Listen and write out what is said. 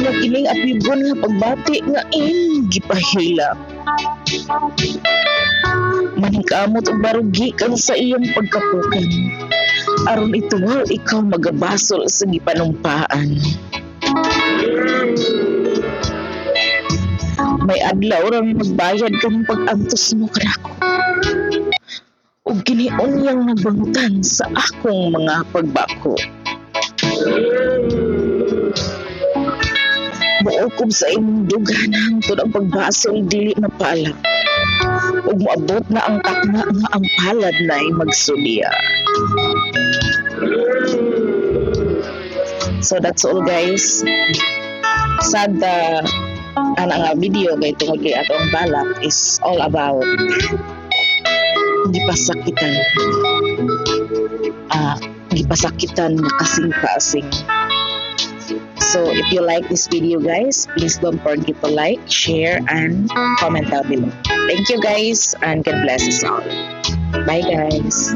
nga kining atibon nga pagbati nga gipahilak. Maningkamot og barugi kang sa iyang pagkapukan. Aron ituwa ikaw magabasol sa gipanumpaan. May adlaw rang magbayad kang pag-antos mo kanako. Ug kiniun yang nagbangutan sa akong mga pagbako. Muokob sa imong dugan hangtod ang pagbasol dili na palak. Ug moabot na ang takna nga ang palad na'y magsulya. So that's all guys. Sad ana nga video kay tungod kay atong balak is all about gipasakitan. Gipasakitan nga kasing-kasing. So if you like this video guys, please don't forget to like, share, and comment down below. Thank you guys and God bless us all. Bye guys.